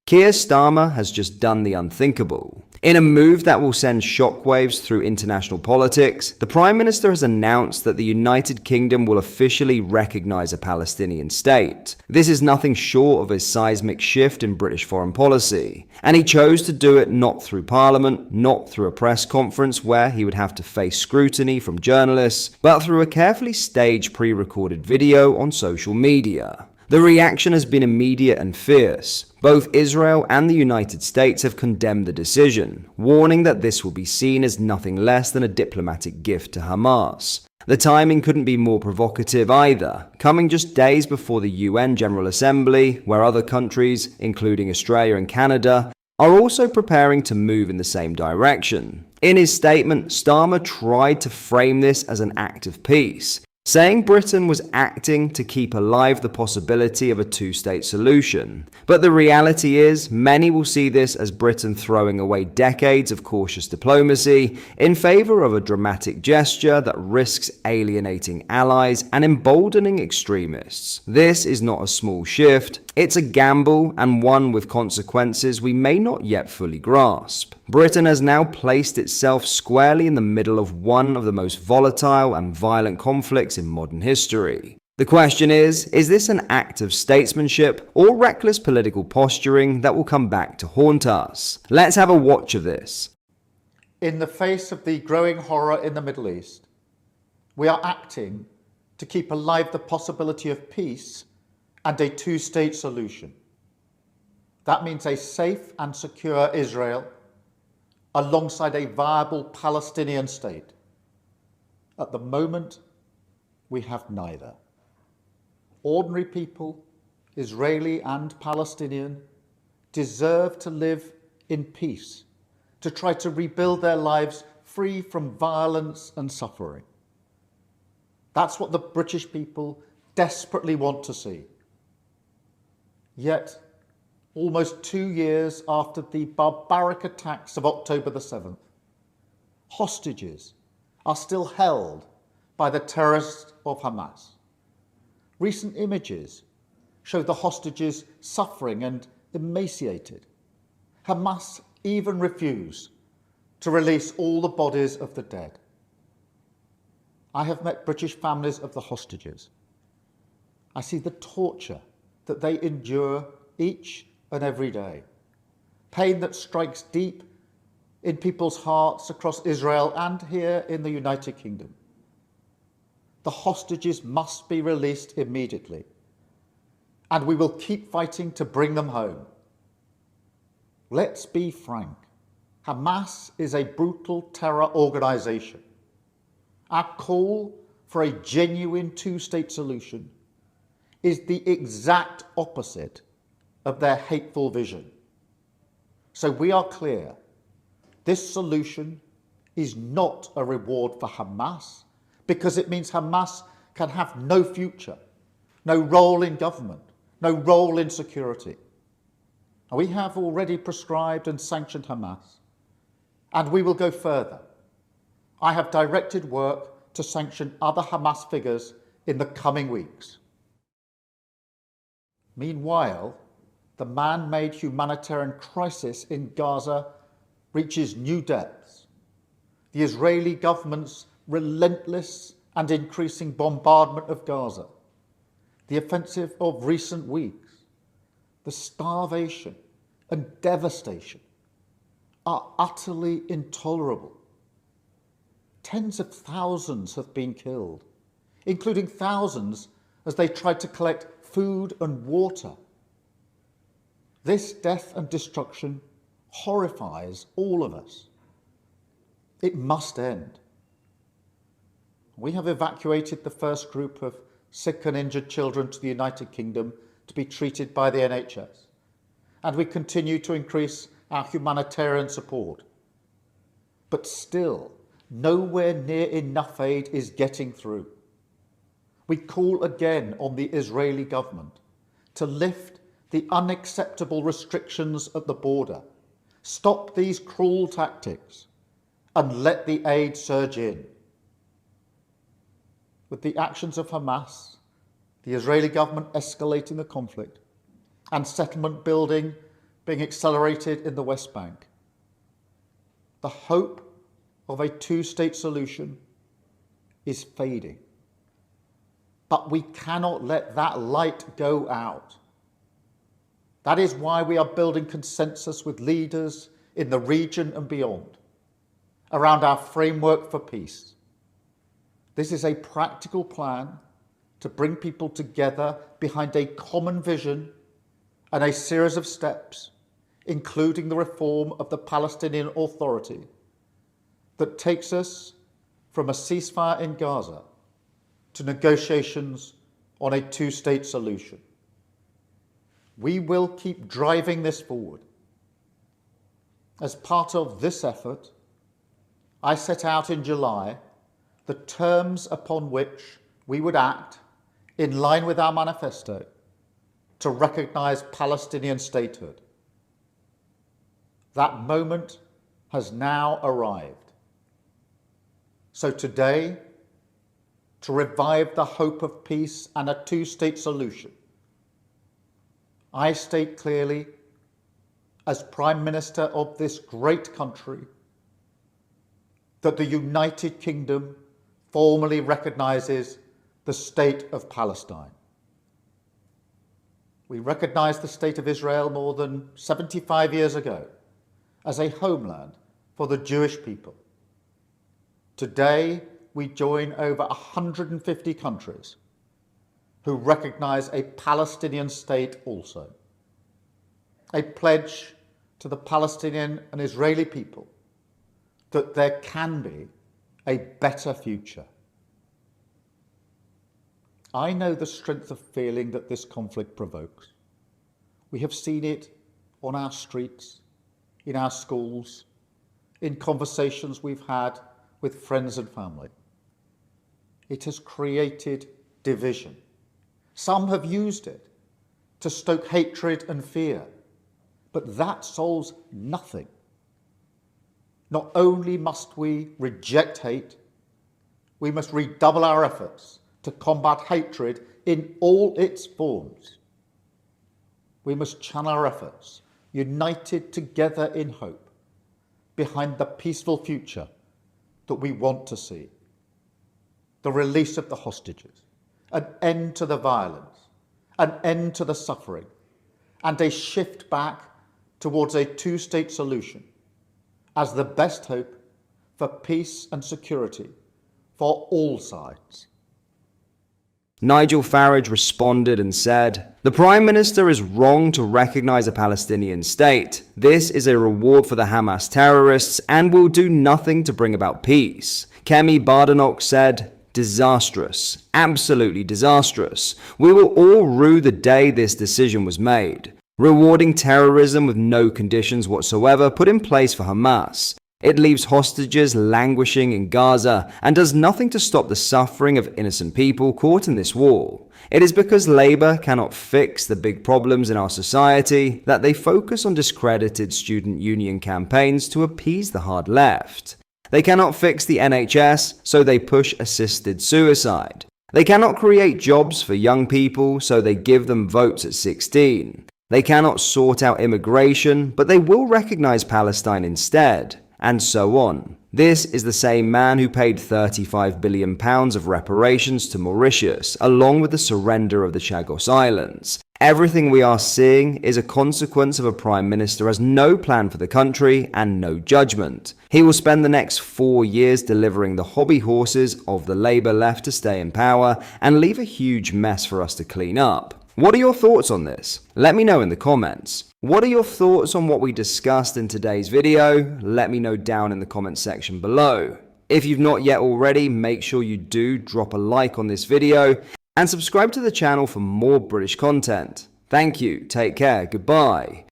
Keir Starmer has just done the unthinkable. In a move that will send shockwaves through international politics, the Prime Minister has announced that the United Kingdom will officially recognise a Palestinian state. This is nothing short of a seismic shift in British foreign policy, and he chose to do it not through Parliament, not through a press conference where he would have to face scrutiny from journalists, but through a carefully staged pre-recorded video on social media. The reaction has been immediate and fierce. Both Israel and the United States have condemned the decision, warning that this will be seen as nothing less than a diplomatic gift to Hamas. The timing couldn't be more provocative either, coming just days before the UN General Assembly, where other countries, including Australia and Canada, are also preparing to move in the same direction. In his statement, Starmer tried to frame this as an act of peace, saying Britain was acting to keep alive the possibility of a two-state solution. But the reality is, many will see this as Britain throwing away decades of cautious diplomacy in favour of a dramatic gesture that risks alienating allies and emboldening extremists. This is not a small shift. It's a gamble, and one with consequences we may not yet fully grasp. Britain has now placed itself squarely in the middle of one of the most volatile and violent conflicts in modern history. The question is this an act of statesmanship or reckless political posturing that will come back to haunt us? Let's have a watch of this. In the face of the growing horror in the Middle East, we are acting to keep alive the possibility of peace and a two-state solution. That means a safe and secure Israel alongside a viable Palestinian state. At the moment, we have neither. Ordinary people, Israeli and Palestinian, deserve to live in peace, to try to rebuild their lives free from violence and suffering. That's what the British people desperately want to see. Yet, almost 2 years after the barbaric attacks of October the 7th, hostages are still held by the terrorists of Hamas. Recent images show the hostages suffering and emaciated. Hamas even refuse to release all the bodies of the dead. I have met British families of the hostages. I see the torture that they endure each and every day. Pain that strikes deep in people's hearts across Israel and here in the United Kingdom. The hostages must be released immediately, and we will keep fighting to bring them home. Let's be frank. Hamas is a brutal terror organization. Our call for a genuine two-state solution is the exact opposite of their hateful vision. So we are clear, this solution is not a reward for Hamas, because it means Hamas can have no future, no role in government, no role in security. We have already prescribed and sanctioned Hamas, and we will go further. I have directed work to sanction other Hamas figures in the coming weeks. Meanwhile, the man-made humanitarian crisis in Gaza reaches new depths. The Israeli government's relentless and increasing bombardment of Gaza, the offensive of recent weeks, the starvation and devastation are utterly intolerable. Tens of thousands have been killed, including thousands as they tried to collect food and water. This death and destruction horrifies all of us. It must end. We have evacuated the first group of sick and injured children to the United Kingdom to be treated by the NHS, and we continue to increase our humanitarian support. But still, nowhere near enough aid is getting through. We call again on the Israeli government to lift the unacceptable restrictions at the border, stop these cruel tactics, and let the aid surge in. With the actions of Hamas, the Israeli government escalating the conflict, and settlement building being accelerated in the West Bank. The hope of a two-state solution is fading. But we cannot let that light go out. That is why we are building consensus with leaders in the region and beyond around our framework for peace. This is a practical plan to bring people together behind a common vision and a series of steps, including the reform of the Palestinian Authority, that takes us from a ceasefire in Gaza to negotiations on a two-state solution. We will keep driving this forward. As part of this effort, I set out in July the terms upon which we would act in line with our manifesto to recognise Palestinian statehood. That moment has now arrived. So today, to revive the hope of peace and a two-state solution, I state clearly, as Prime Minister of this great country, that the United Kingdom formally recognises the State of Palestine. We recognised the State of Israel more than 75 years ago as a homeland for the Jewish people. Today, we join over 150 countries who recognise a Palestinian state also. A pledge to the Palestinian and Israeli people that there can be a better future. I know the strength of feeling that this conflict provokes. We have seen it on our streets, in our schools, in conversations we've had with friends and family. It has created division. Some have used it to stoke hatred and fear, but that solves nothing. Not only must we reject hate, we must redouble our efforts to combat hatred in all its forms. We must channel our efforts, united together in hope, behind the peaceful future that we want to see. The release of the hostages, an end to the violence, an end to the suffering, and a shift back towards a two-state solution as the best hope for peace and security for all sides. Nigel Farage responded and said, "The Prime Minister is wrong to recognise a Palestinian state. This is a reward for the Hamas terrorists and will do nothing to bring about peace." Kemi Badenoch said, "Disastrous, absolutely disastrous. We will all rue the day this decision was made. Rewarding terrorism with no conditions whatsoever put in place for Hamas. It leaves hostages languishing in Gaza and does nothing to stop the suffering of innocent people caught in this war. It is because Labour cannot fix the big problems in our society that they focus on discredited student union campaigns to appease the hard left. They cannot fix the NHS, so they push assisted suicide. They cannot create jobs for young people, so they give them votes at 16. They cannot sort out immigration, but they will recognise Palestine instead. And so on. This is the same man who paid £35 billion of reparations to Mauritius, along with the surrender of the Chagos Islands. Everything we are seeing is a consequence of a Prime Minister who has no plan for the country and no judgment. He will spend the next 4 years delivering the hobby horses of the Labour left to stay in power and leave a huge mess for us to clean up. What are your thoughts on this? Let me know in the comments. What are your thoughts on what we discussed in today's video? Let me know down in the comments section below. If you've not yet already, make sure you do drop a like on this video and subscribe to the channel for more British content. Thank you, take care, goodbye.